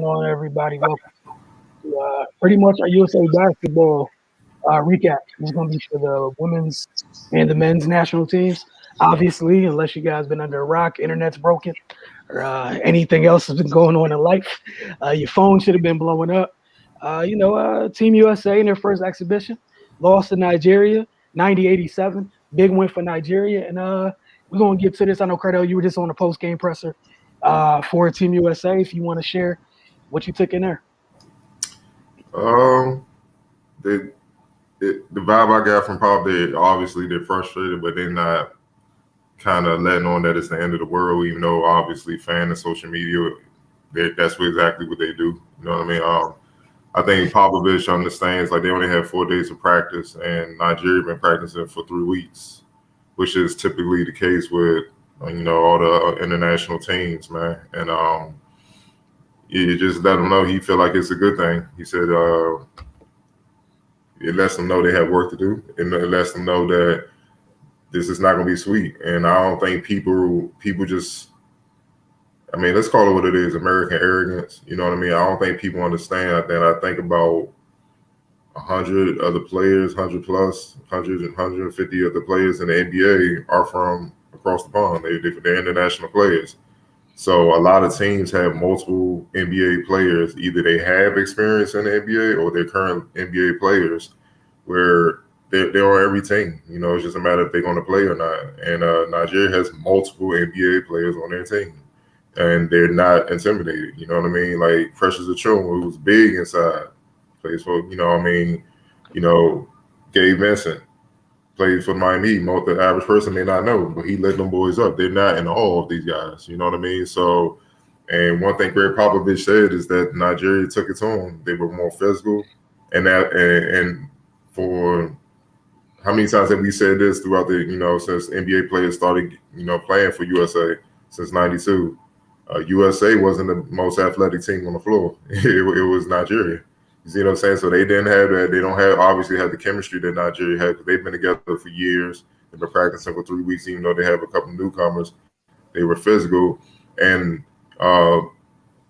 on, everybody? Welcome to pretty much our USA basketball recap. This is going to be for the women's and the men's national teams. Obviously, unless you guys been under a rock, internet's broken, or anything else has been going on in life, your phone should have been blowing up. Team USA in their first exhibition lost to Nigeria, 90-87. Big win for Nigeria, and we're going to get to this. I know, Cardell, you were just on the post-game presser for Team USA. If you want to share what you took in there. The vibe I got from Pop, they're frustrated, but they're not kind of letting on that it's the end of the world, even though obviously fan and social media, that's exactly what they do. You know what I mean? I think Popovich understands like they only have 4 days of practice, and Nigeria been practicing for 3 weeks, which is typically the case with all the international teams, man. And you just let them know he feel like it's a good thing. He said it lets them know they have work to do, and it lets them know that this is not going to be sweet. And I don't think people just, I mean, let's call it what it is, American arrogance. You know what I mean? I don't think people understand that. I think about 100 other players, 100 plus, 100 and 150 other players in the NBA are from across the pond. They're international players. So a lot of teams have multiple NBA players. Either they have experience in the NBA or they're current NBA players where they're on every team. It's just a matter if they're going to play or not. And Nigeria has multiple NBA players on their team. And they're not intimidated. You know what I mean? Like Precious Achum, who was big inside, plays for, Gabe Vincent played for Miami. The average person may not know, but he led them boys up. They're not in awe of these guys. You know what I mean? So, and one thing Greg Popovich said is that Nigeria took it to them. They were more physical, and for how many times have we said this throughout the since NBA players started playing for USA since '92? USA wasn't the most athletic team on the floor. It was Nigeria. You see what I'm saying? So they didn't have that. They don't obviously have the chemistry that Nigeria had, because they've been together for years. They've been practicing for 3 weeks, even though they have a couple of newcomers. They were physical. And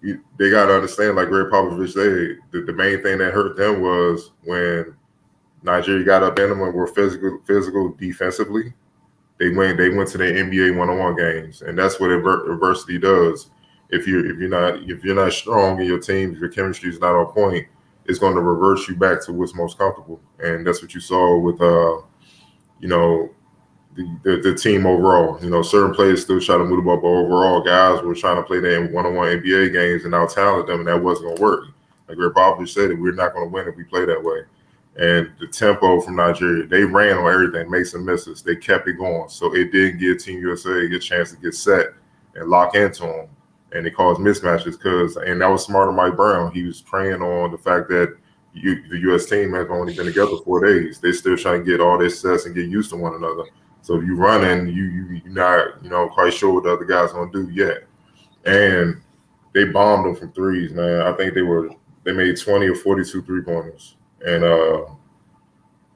they got to understand, like Greg Popovich said, the main thing that hurt them was when Nigeria got up in them and were physical defensively. They went to the NBA one-on-one games, and that's what adversity does. If you're not strong in your team, if your chemistry is not on point, it's going to reverse you back to what's most comfortable, and that's what you saw with the team overall. Certain players still try to move the ball, but overall, guys were trying to play their one-on-one NBA games and out-talent them, and that wasn't going to work. Like Greg Popovich said, we're not going to win if we play that way. And the tempo from Nigeria, they ran on everything, made some misses. They kept it going. So it didn't give Team USA a chance to get set and lock into them. And it caused mismatches and that was smart of Mike Brown. He was preying on the fact that the U.S. team has only been together 4 days. They're still trying to get all their sets and get used to one another. So if you running, you're not quite sure what the other guy's going to do yet. And they bombed them from threes, man. I think they made 20 or 42 three-pointers. And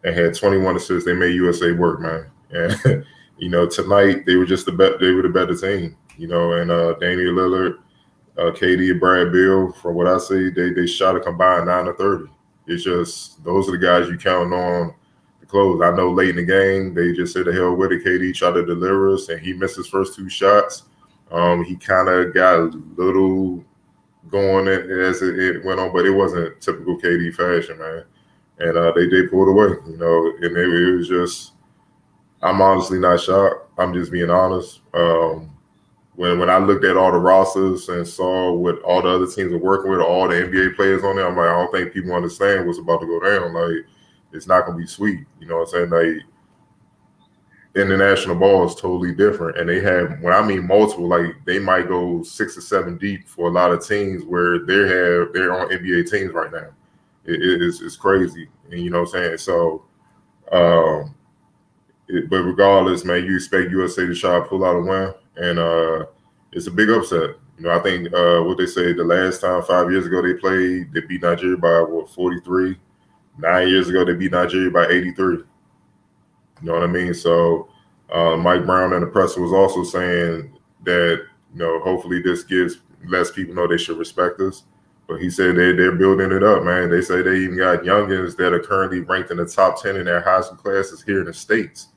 had 21 assists. They made USA work, man. And tonight they were just the better team. And Damian Lillard, KD, and Brad Beal, from what I see, they shot a combined 9 of 30. It's just those are the guys you count on to close. I know late in the game they just said the hell with it. KD tried to deliver us, and he missed his first 2 shots. He kind of got a little going as it went on, but it wasn't typical KD fashion, man. And they pulled away, and it was just, I'm honestly not shocked. I'm just being honest. When I looked at all the rosters and saw what all the other teams are working with, all the NBA players on there, I'm like, I don't think people understand what's about to go down. Like, it's not going to be sweet. You know what I'm saying? Like, international ball is totally different. And they have, when I mean multiple, like they might go 6 or 7 deep for a lot of teams where they're on NBA teams right now. It's crazy, and you know what I'm saying? So, but regardless, man, you expect USA to try to pull out a win, and it's a big upset. I think what they say the last time 5 years ago they beat Nigeria by 43. 9 years ago they beat Nigeria by 83. You know what I mean? So Mike Brown and the presser was also saying that hopefully this lets people know they should respect us. But he said they're building it up, man. They say they even got youngins that are currently ranked in the top 10 in their high school classes here in the States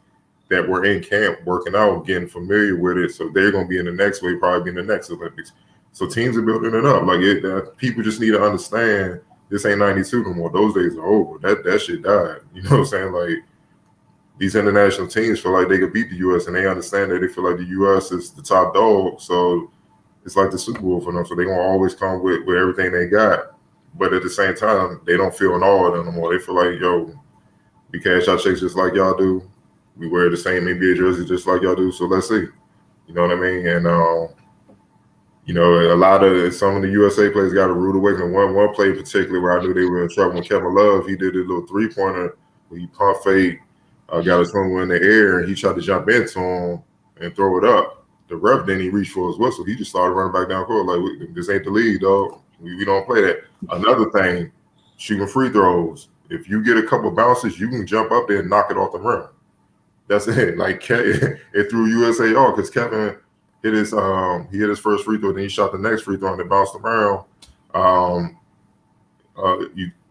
that were in camp working out, getting familiar with it. So they're going to be in the next wave, probably be in the next Olympics. So teams are building it up. Like people just need to understand this ain't 92 no more. Those days are over. That shit died. You know what I'm saying? Like these international teams feel like they could beat the U.S. and they understand that they feel like the U.S. is the top dog. So it's like the Super Bowl for them. So they're going to always come with everything they got. But at the same time, they don't feel in awe of them no more. They feel like, yo, we cash our checks just like y'all do. We wear the same NBA jersey just like y'all do. So let's see. You know what I mean? And you know, a lot of some of the USA players got a rude awakening. One play in particular where I knew they were in trouble when Kevin Love, he did a little 3-pointer where he pump fake, got his phone in the air, and he tried to jump into him and throw it up. The ref didn't even reach for his whistle. He just started running back down court like, this ain't the league, dog. We don't play that. Another thing, shooting free throws. If you get a couple bounces, you can jump up there and knock it off the rim. That's it. Like it threw USA off because Kevin hit his first free throw, then he shot the next free throw and it bounced around.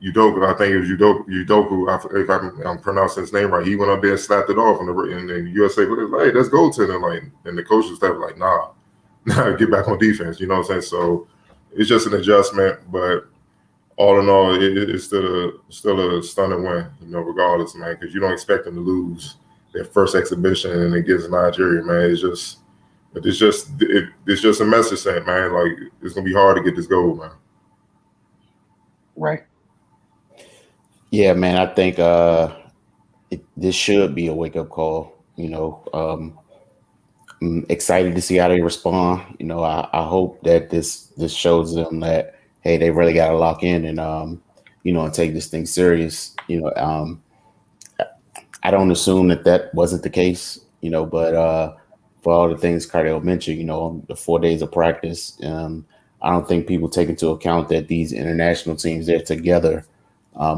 Udoka, I think it was Udoku. If I'm pronouncing his name right, he went up there and slapped it off, and the USA was like, "Hey, let's go to them." Like, and the coaching staff was like, "Nah, get back on defense." You know what I'm saying? So it's just an adjustment, but all in all, it's still a stunning win. You know, regardless, man, because you don't expect them to lose their first exhibition and against Nigeria, man. It's just a message saying, man, like it's gonna be hard to get this goal, man. Right. Yeah, man, I think this should be a wake up call. I'm excited to see how they respond. I hope that this shows them that hey, they really got to lock in and and take this thing serious. I don't assume that wasn't the case. But for all the things Cardell mentioned, the 4 days of practice, I don't think people take into account that these international teams they're together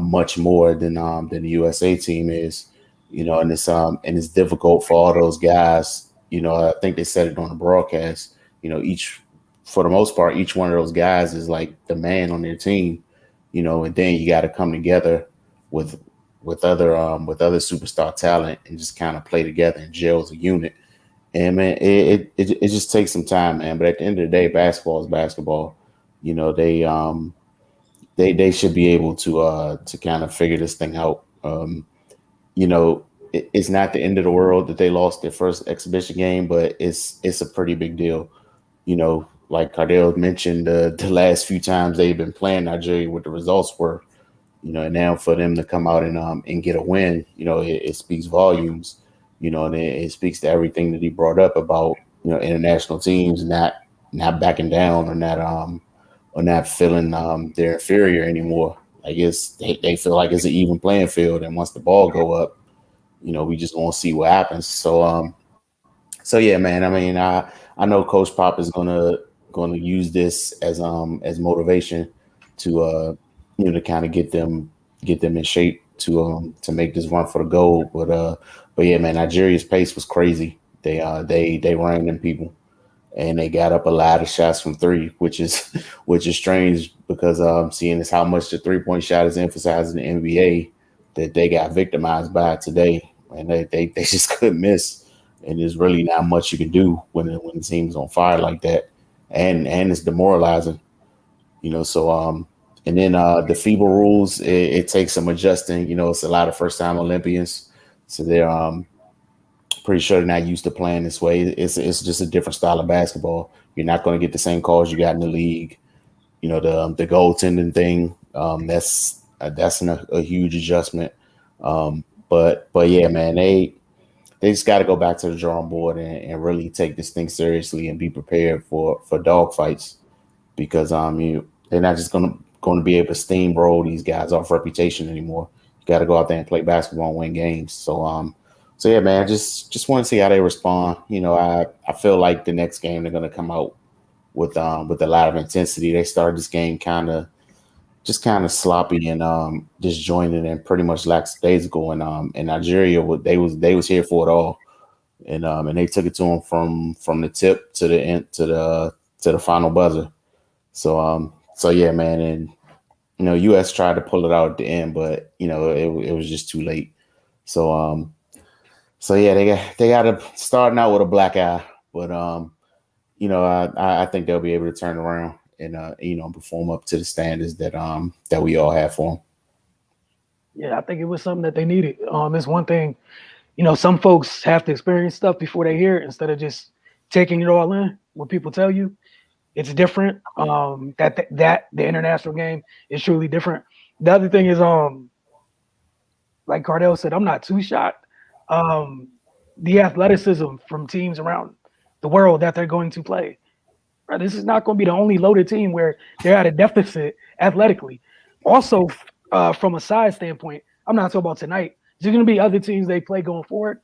much more than the USA team is. And it's difficult for all those guys. I think they said it on the broadcast. For the most part, each one of those guys is like the man on their team. And then you got to come together with other superstar talent and just kind of play together and gel as a unit. And man, it just takes some time, man. But at the end of the day, basketball is basketball. They should be able to kind of figure this thing out. It's not the end of the world that they lost their first exhibition game, but it's a pretty big deal. Like Cardell mentioned, the last few times they've been playing Nigeria, what the results were. And now for them to come out and get a win, it speaks volumes. And it speaks to everything that he brought up about international teams not backing down or not feeling they're inferior anymore. Like they feel like it's an even playing field, and once the ball go up, we just want to see what happens. So yeah, man. I mean, I know Coach Pop is gonna use this as motivation to to kind of get them in shape to make this run for the goal. But yeah, man, Nigeria's pace was crazy. They ran them people, and they got up a lot of shots from three, which is strange because seeing as how much the 3-point shot is emphasized in the NBA, that they got victimized by it today, and they just couldn't miss. And there's really not much you can do when the team's on fire like that, and it's demoralizing. So and then the FIBA rules, it takes some adjusting. It's a lot of first time Olympians, so they're pretty sure they're not used to playing this way. It's just a different style of basketball. You're not going to get the same calls you got in the league. The goaltending thing, that's a huge adjustment. But yeah, man, they just got to go back to the drawing board and really take this thing seriously and be prepared for dog fights, because they're not just going to be able to steamroll these guys off reputation anymore. You got to go out there and play basketball and win games. So yeah, man, just want to see how they respond. I feel like the next game they're going to come out with a lot of intensity. They started this game kind of sloppy and disjointed and pretty much lackadaisical. And Nigeria, they was here for it all, and they took it to them from the tip to the end to the final buzzer. So So yeah, man, and US tried to pull it out at the end, but it was just too late. So yeah, they got to starting out with a black eye, but I think they'll be able to turn around and perform up to the standards that we all have for them. Yeah, I think it was something that they needed. It's one thing, some folks have to experience stuff before they hear it instead of just taking it all in. When people tell you, it's different. That the international game is truly different. The other thing is, like Cardell said, I'm not too shocked. Um, the athleticism from teams around the world that they're going to play. Right? This is not going to be the only loaded team where they're at a deficit athletically. Also, from a size standpoint, I'm not talking about tonight. There's going to be other teams they play going forward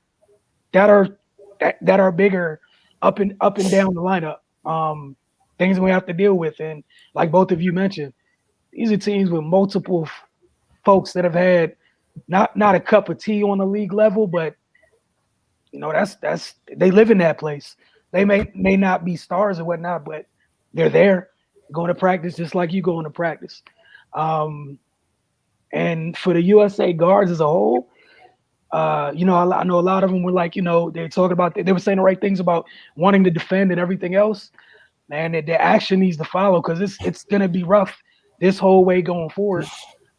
that are bigger up and down the lineup. Things we have to deal with, and like both of you mentioned, these are teams with multiple folks that have had not a cup of tea on the league level, but that's they live in that place. They may not be stars or whatnot, but they're there going to practice just like you going to practice. And for the USA guards as a whole, I know a lot of them were like, they're talking about, they were saying the right things about wanting to defend and everything else. Man, the action needs to follow because it's going to be rough this whole way going forward.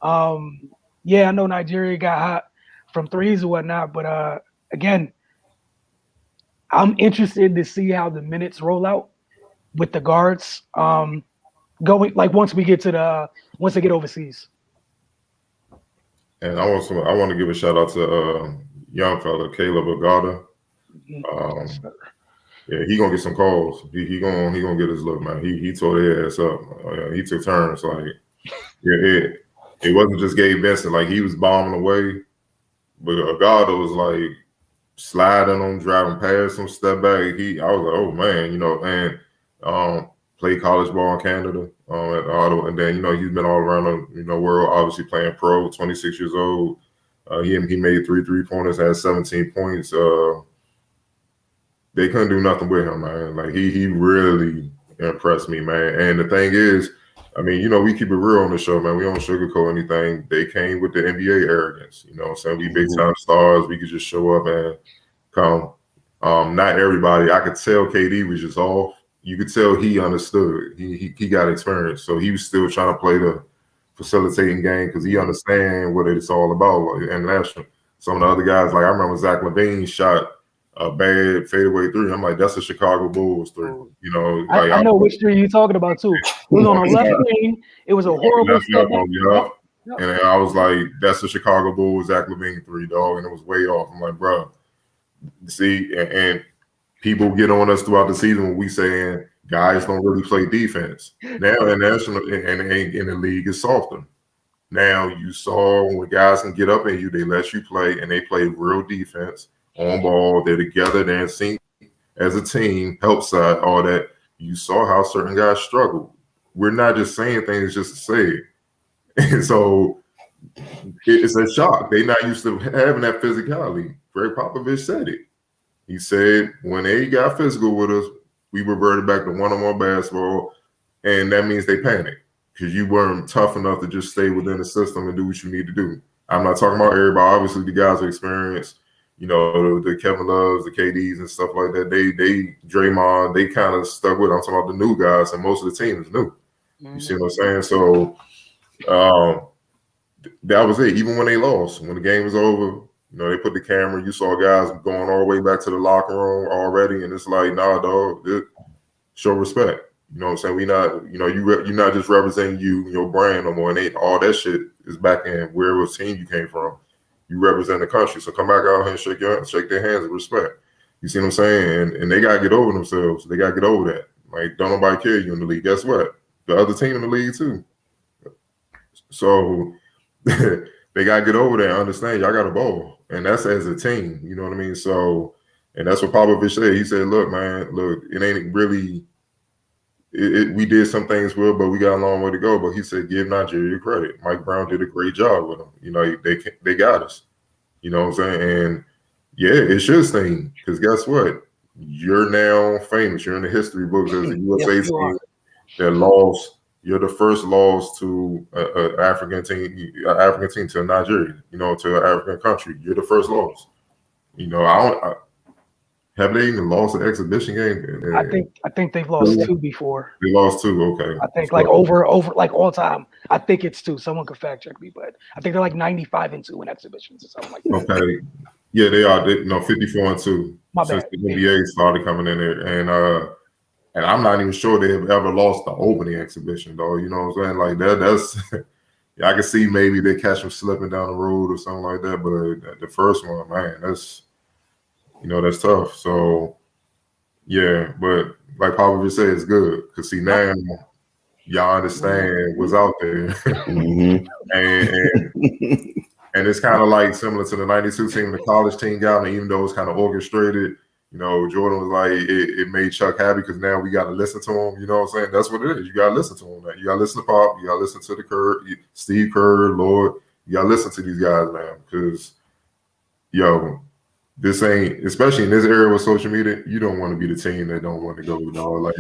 Yeah, I know Nigeria got hot from threes or whatnot, but again, I'm interested to see how the minutes roll out with the guards going like once they get overseas. And I want to give a shout out to young fella Caleb Agada. Yeah, he gonna get some calls. He gonna get his look, man. He tore their ass up. He took turns. Like it wasn't just Gabe Vincent. Like he was bombing away, but Agada was like sliding on, driving past him, step back. I was like, oh man, and played college ball in Canada at Ottawa, and then he's been all around the world. Obviously playing pro. 26 years old. He made 3-pointers, had 17 points. They couldn't do nothing with him, man. Like he really impressed me, man. And the thing is, I mean, we keep it real on the show, man. We don't sugarcoat anything. They came with the NBA arrogance, saying we big time stars. We could just show up and come. Not everybody. I could tell KD was just off. You could tell he understood. He got experience, so he was still trying to play the facilitating game because he understand what it's all about, like international. Some of the other guys, like I remember Zach LaVine shot a bad fadeaway three. I'm like, that's a Chicago Bulls three. I know which three you're talking about too. It was on the left wing. It was a horrible step back. Yep. And I was like, that's the Chicago Bulls Zach LaVine three, dog, and it was way off. I'm like, bro, see, and people get on us throughout the season when we saying guys don't really play defense. Now in national and in the league is softer. Now you saw when guys can get up in you, they let you play and they play real defense on ball. They're together, they're in sync as a team, help side, all that. You saw how certain guys struggle. We're not just saying things just to say it. And so it's a shock. They're not used to having that physicality. Greg Popovich said it. He said when they got physical with us, we reverted back to one-on-one basketball, and that means they panicked because you weren't tough enough to just stay within the system and do what you need to do. I'm not talking about everybody. Obviously, the guys are experienced. The Kevin Loves, the KDs and stuff like that. They Draymond, they kind of stuck with it. I'm talking about the new guys, and most of the team is new. Mm-hmm. You see what I'm saying? So that was it. Even when they lost, when the game was over, they put the camera. You saw guys going all the way back to the locker room already, and it's like, nah, dog, show respect. You know what I'm saying? We not, you're not just representing you and your brand no more. And all that shit is back in wherever team you came from. You represent the country, so come back out here and shake their hands and respect. You see what I'm saying? And they gotta get over themselves. They gotta get over that. Like, don't nobody care you in the league. Guess what? The other team in the league too. So they gotta get over that and understand y'all got a ball, and that's as a team. You know what I mean? So, and that's what Popovich said. He said, "Look, man, it ain't really. We did some things well, but we got a long way to go." But he said, "Give Nigeria credit. Mike Brown did a great job with them. They got us. You know what I'm saying? And yeah, it should sting because guess what? You're now famous. You're in the history books as a USA team that lost you're the first loss to an African team to Nigeria, to an African country. You're the first loss. Have they even lost an exhibition game? I think they've lost 2 before. They lost 2. Okay. I think like over like all time. I think it's 2. Someone could fact check me, but I think they're like 95-2 in exhibitions or something like that. Okay. Yeah, they are. 54-2 since the NBA started coming in there, and I'm not even sure they have ever lost the opening exhibition, though. You know what I'm saying? Like that's I can see maybe they catch them slipping down the road or something like that, but the first one, man, that's tough. So yeah, but like Papa just said, it's good because see now y'all understand what's out there, Mm-hmm. and it's kind of like similar to the '92 team, the college team got, and even though it's kind of orchestrated. Jordan was like, it made Chuck happy because now we got to listen to him. You know what I'm saying? That's what it is. You got to listen to him, man. You got to listen to Pop. You got to listen to Steve Kerr, Lord. You got to listen to these guys, man, because, this ain't, especially in this era with social media, you don't want to be the team that don't want to go, Like,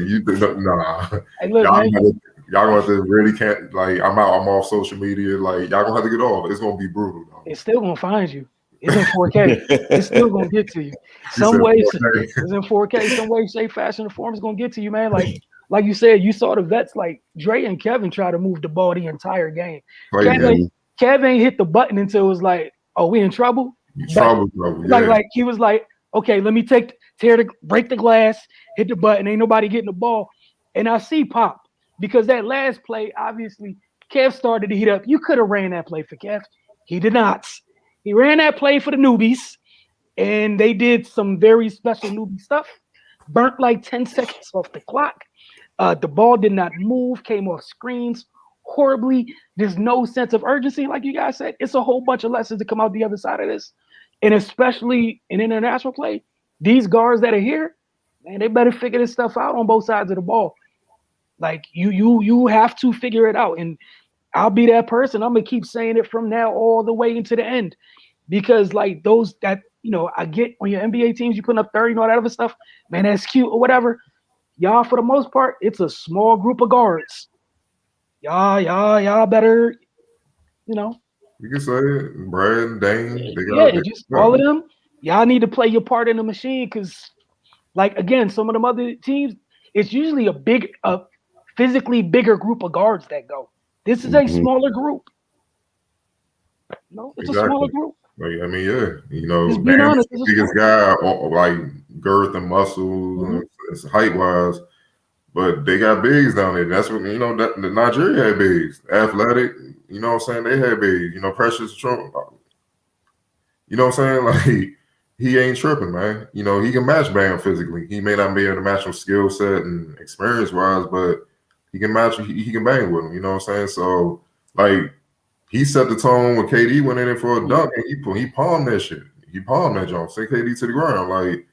nah. Hey, look, y'all gonna have to really can't, like, I'm off social media. Like, y'all gonna have to get off. It's gonna be brutal, though. It's still gonna find you. It's in 4K. It's still gonna get to you. Some ways it's in 4K. Some way, shape, fashion, or form is gonna get to you, man. Like you said, you saw the vets like Dre and Kevin try to move the ball the entire game. Kevin hit the button until it was like, oh, we in trouble. Trouble. Like he was like, okay, let me break the glass, hit the button. Ain't nobody getting the ball. And I see Pop because that last play, obviously, Kev started to heat up. You could have ran that play for Kev. He did not. He ran that play for the newbies, and they did some very special newbie stuff. Burnt like 10 seconds off the clock. The ball did not move, came off screens horribly. There's no sense of urgency, like you guys said. It's a whole bunch of lessons to come out the other side of this. And especially in international play, these guards that are here, man, they better figure this stuff out on both sides of the ball. Like you have to figure it out. And I'll be that person. I'm gonna keep saying it from now all the way into the end, because like those that I get on your NBA teams, you putting up 30 and all that other stuff, man, that's cute or whatever. Y'all, for the most part, it's a small group of guards. Y'all better, You can say it, Brad and Dane. Just all of them. Y'all need to play your part in the machine, because, like again, some of them other teams, it's usually a physically bigger group of guards that go. This is a smaller group. It's a smaller group. Like, I mean, just being honest, the biggest guy, like girth and muscle, height wise, but they got bigs down there. That's what that the Nigeria had bigs, athletic. You know what I'm saying? They had bigs. Precious Trump. You know what I'm saying? Like, he ain't tripping, man. He can match Bam physically. He may not be able to match him skill set and experience wise, but he can match. He can bang with him. You know what I'm saying? So, like, he set the tone when KD went in there for a dunk, and he palmed that shit. He palmed that jump, sent KD to the ground. Like,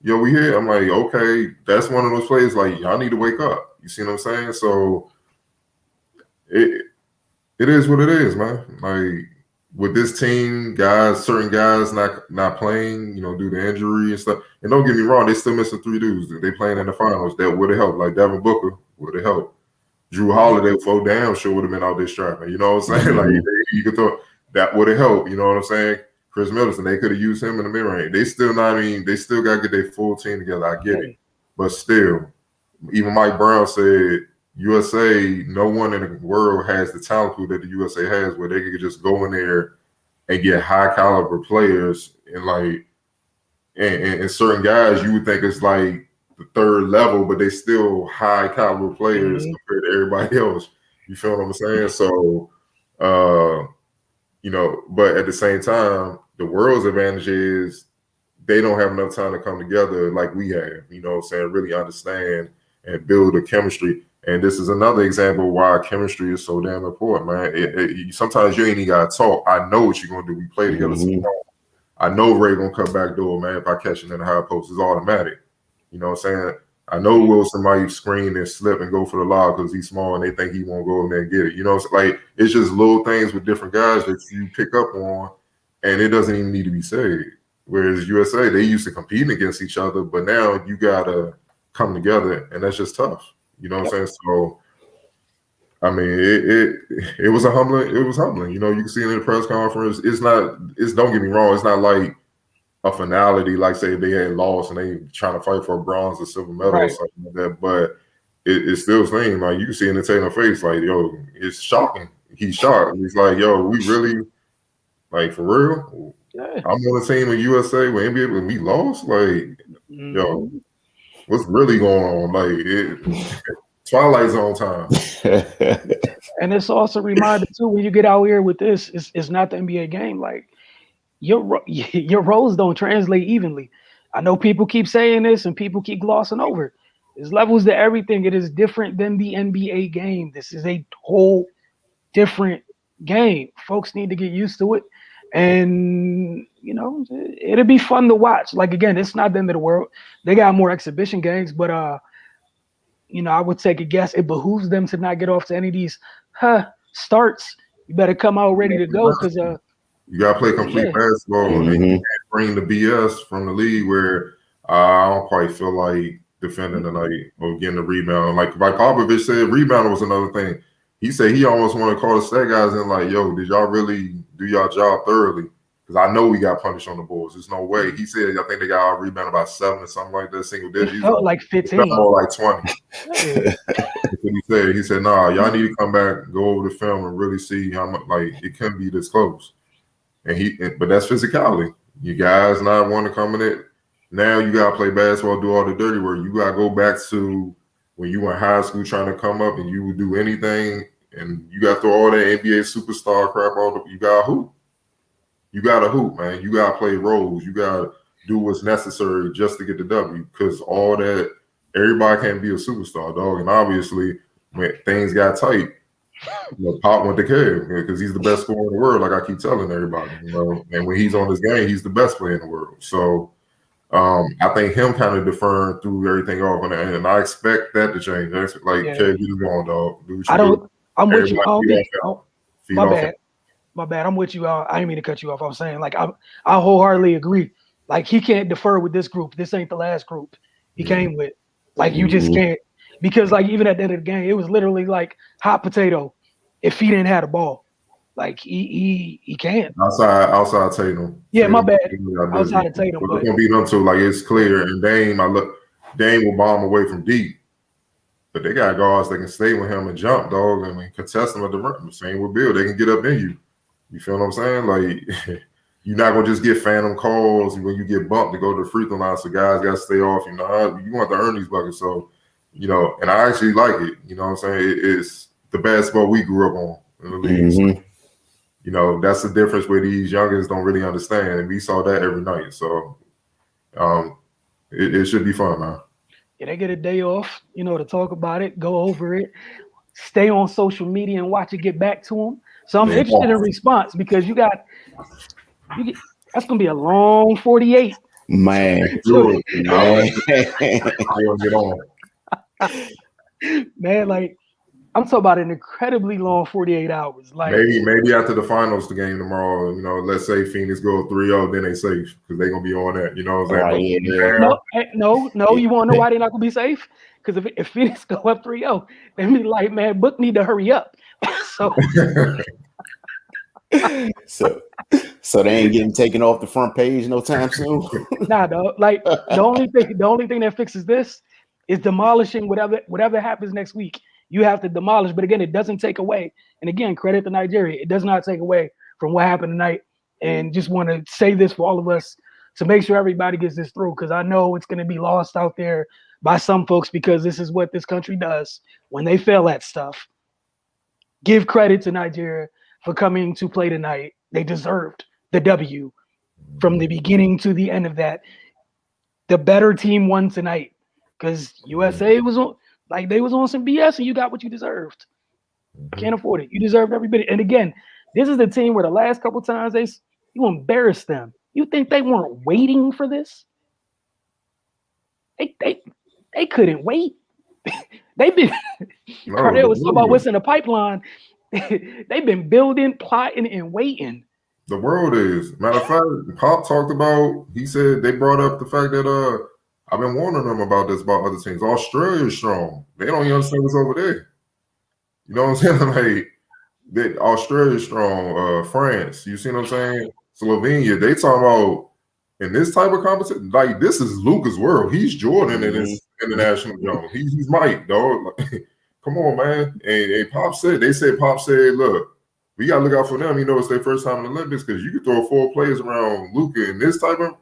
yo, we here. I'm like, okay, that's one of those plays. Like, y'all need to wake up. You see what I'm saying? So, it is what it is, man. Like, with this team, certain guys not playing, due to injury and stuff. And don't get me wrong, they still missing 3 dudes. They playing in the finals. That would have helped. Like Devin Booker would have helped. Drew Holiday, for damn sure, would have been out there strapping. You know what I'm saying? Like, you could throw that would have helped. You know what I'm saying? Chris Middleton, they could have used him in the mid range. They still got to get their full team together. I get it, but still, even Mike Brown said, USA, no one in the world has the talent pool that the USA has, where they could just go in there and get high caliber players, and certain guys you would think it's like the third level, but they still high caliber players compared to everybody else. You feel what I'm saying? So, but at the same time, the world's advantage is they don't have enough time to come together like we have. You know what I'm saying? Really understand and build a chemistry. And this is another example why chemistry is so damn important, man. Sometimes you ain't even got to talk. I know what you're going to do. We play together. I know Ray going to come back door, man. If I catch it in the high post, it's automatic. You know what I'm saying? I know Wilson might screen and slip and go for the lob because he's small and they think he won't go in there and get it. You know, it's just little things with different guys that you pick up on, and it doesn't even need to be said. Whereas USA, they used to competing against each other, but now you got to come together, and that's just tough. You know what I'm saying? So I mean, it was humbling. It was humbling. You can see it in the press conference. Don't get me wrong. It's not like a finality, like say they had lost and they trying to fight for a bronze or silver medal or something like that. But it still seems like you can see in the Tatum face, like, yo, it's shocking. He's shocked. He's like, yo, we really, like, for real? Yeah. I'm on the team in USA with NBA when we lost. Like, yo, what's really going on? Like, Twilight Zone time. And it's also a reminder too, when you get out here with this, it's not the NBA game. Like, your roles don't translate evenly. I know people keep saying this and people keep glossing over. There's levels to everything. It is different than the NBA game. This is a whole different game. Folks need to get used to it. And, it'll be fun to watch. Like, again, it's not the end of the world. They got more exhibition games, but, I would take a guess. It behooves them to not get off to any of these starts. You better come out ready to go because you gotta play complete basketball, and you can't bring the BS from the league where I don't quite feel like defending tonight or getting the rebound. Like Popovich said, rebounding was another thing. He said he almost wanted to call the stat guys in, like, yo, did y'all really do y'all job thoroughly? Because I know we got punished on the Bulls. There's no way. He said, I think they got rebounded about 7 or something like that, single digits. It felt like 15. More like 20. That's what he said. He said, nah, y'all need to come back, go over the film, and really see how much, like, it couldn't be this close. But that's physicality. You guys not want to come in it. Now you got to play basketball, do all the dirty work. You got to go back to when you were in high school trying to come up and you would do anything, and you got to throw all that NBA superstar crap you got to hoop. You got to hoop, man. You got to play roles. You got to do what's necessary just to get the W, because all that, everybody can't be a superstar, dog. And obviously, when things got tight, Pop went to Kev because he's the best scorer in the world, like I keep telling everybody, And when he's on his game, he's the best player in the world. So I think him kind of deferring through everything off, and I expect that to change. Kev, you going, dog. Do what you do. I'm with you. My bad. I'm with you. I didn't mean to cut you off. I was saying, like, I wholeheartedly agree. Like, he can't defer with this group. This ain't the last group he came with. Like, you just can't. Because, like, even at the end of the game, it was literally like hot potato if he didn't have the ball. Like, he can't. Outside Tatum. Yeah, my bad. Outside of Tatum. But it's going to be them two. Like, it's clear. And Dame will bomb away from deep. But they got guards that can stay with him and jump, dog. I mean, contest him at the rim. Same with Bill. They can get up in you. You feel what I'm saying? Like, you're not going to just get phantom calls when you get bumped to go to the free throw line. So guys got to stay off. You want to earn these buckets. So, and I actually like it. You know what I'm saying? It's the basketball we grew up on in the league. So, that's the difference where these youngins don't really understand. And we saw that every night. So it should be fun, man. Yeah, they get a day off, to talk about it, go over it, stay on social media and watch it get back to them. So I'm interested in response because that's going to be a long 48. Man. Man, like, I'm talking about an incredibly long 48 hours. Like, maybe after the finals, the game tomorrow, let's say Phoenix go 3-0, then they safe because they're gonna be on that. You know what I'm saying? No, you want to know why they're not gonna be safe? Because if Phoenix go up 3-0, they be like, man, Book need to hurry up. So they ain't getting taken off the front page no time soon. Nah, dog. Like, the only thing that fixes this is demolishing whatever happens next week. You have to demolish, but again, it doesn't take away. And again, credit to Nigeria. It does not take away from what happened tonight. And just want to say this for all of us to make sure everybody gets this through, because I know it's going to be lost out there by some folks because this is what this country does when they fail at stuff. Give credit to Nigeria for coming to play tonight. They deserved the W from the beginning to the end of that. The better team won tonight because USA was on. Like, they was on some BS and you got what you deserved. Can't afford it. You deserved every bit. And again, this is the team where the last couple times you embarrassed them. You think they weren't waiting for this? They couldn't wait. They've been Cardell was talking about what's in the pipeline. They've been building, plotting, and waiting. The world is. Matter of fact, Pop talked about, he said they brought up the fact that I've been warning them about this about other teams. Australia is strong. They don't even understand what's over there. You know what I'm saying? Like that Australia's strong, France, you see what I'm saying? Slovenia, they talking about in this type of competition, like this is Luca's world. He's Jordan in this international zone. He's Mike, dog. Like, come on, man. And Pop said, look, we gotta look out for them. You know, it's their first time in the Olympics because you could throw 4 players around Luca in this type of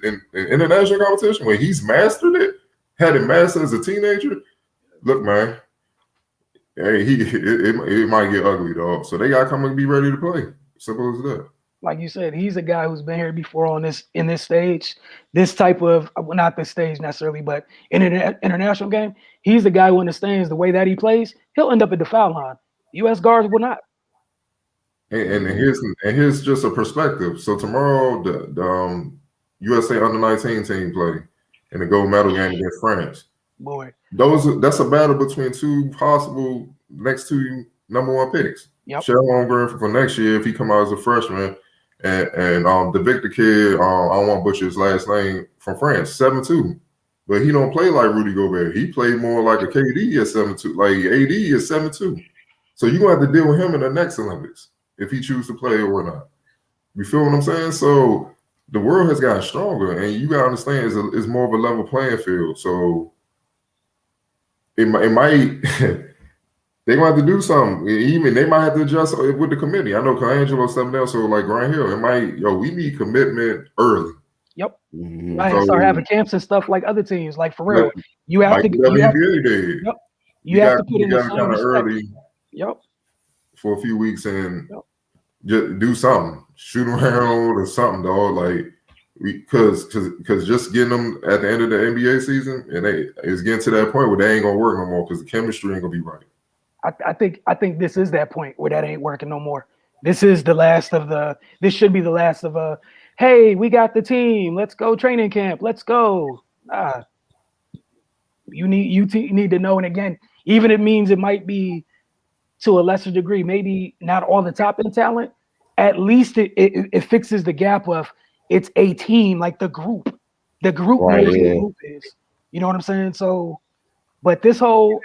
in international competition where he's mastered it, had it mastered as a teenager. Look, man, hey, it might get ugly, dog. So they gotta come and be ready to play. Simple as that. Like you said, he's a guy who's been here before on this stage, this type of well, not this stage necessarily, but in an international game, he's the guy who understands the way that he plays. He'll end up at the foul line. U.S. guards will not. And here's just a perspective. So tomorrow the USA under-19 team play in the gold medal game against France. Boy, that's a battle between 2 possible next 2 number 1 picks. Yep. Shell Holmgren for next year if he come out as a freshman, and the Victor kid, I don't want to butcher his last name, from France, 7'2", but he don't play like Rudy Gobert. He played more like a KD at 7'2", like AD is 7'2". So you're gonna have to deal with him in the next Olympics if he chooses to play or not. You feel what I'm saying? So the world has gotten stronger, and you gotta understand it's more of a level playing field. So it might they might have to do something. Even they might have to adjust with the committee. I know Colangelo stepping down, so like Grant Hill, we need commitment early. Yep. Right. So, start having camps and stuff like other teams. Like for real, you have to. You have to put in kind of early. Yep. For a few weeks and just do something, shoot around or something, dog. Like because just getting them at the end of the NBA season, and it's getting to that point where they ain't gonna work no more because the chemistry ain't gonna be right. I think this is that point where that ain't working no more. This is the last of the. This should be the last of a. Hey, we got the team. Let's go training camp. Let's go. You need to know. And again, even it means it might be to a lesser degree, maybe not all the top end talent. At least it fixes the gap of it's a team, like the group. The group knows who the group is. You know what I'm saying? So, but this whole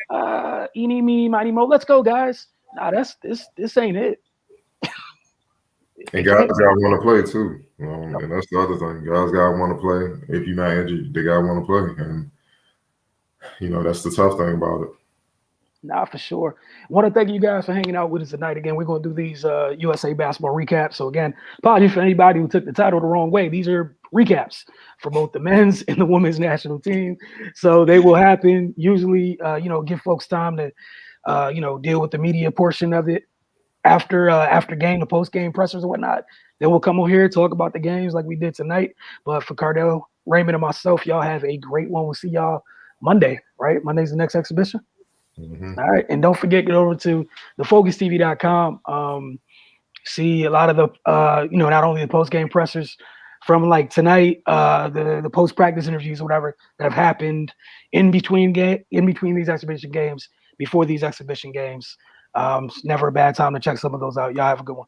eeny, meeny, miny, mo, let's go, guys. Nah, this ain't it. And guys gotta want to play too. And that's the other thing. Guys gotta want to play. If you're not injured, they gotta want to play. And that's the tough thing about it. Nah, for sure. I want to thank you guys for hanging out with us tonight. Again, we're going to do these USA basketball recaps. So again, apologies for anybody who took the title the wrong way. These are recaps for both the men's and the women's national team. So they will happen. Usually, give folks time to, deal with the media portion of it after game, the post game pressers and whatnot. Then we'll come over here talk about the games like we did tonight. But for Cardell, Raymond, and myself, y'all have a great one. We'll see y'all Monday, right? Monday's the next exhibition. Mm-hmm. All right. And don't forget, get over to thefocustv.com. See a lot of the, not only the post-game pressers from like tonight, the post-practice interviews or whatever that have happened in between these exhibition games, before these exhibition games. It's never a bad time to check some of those out. Y'all have a good one.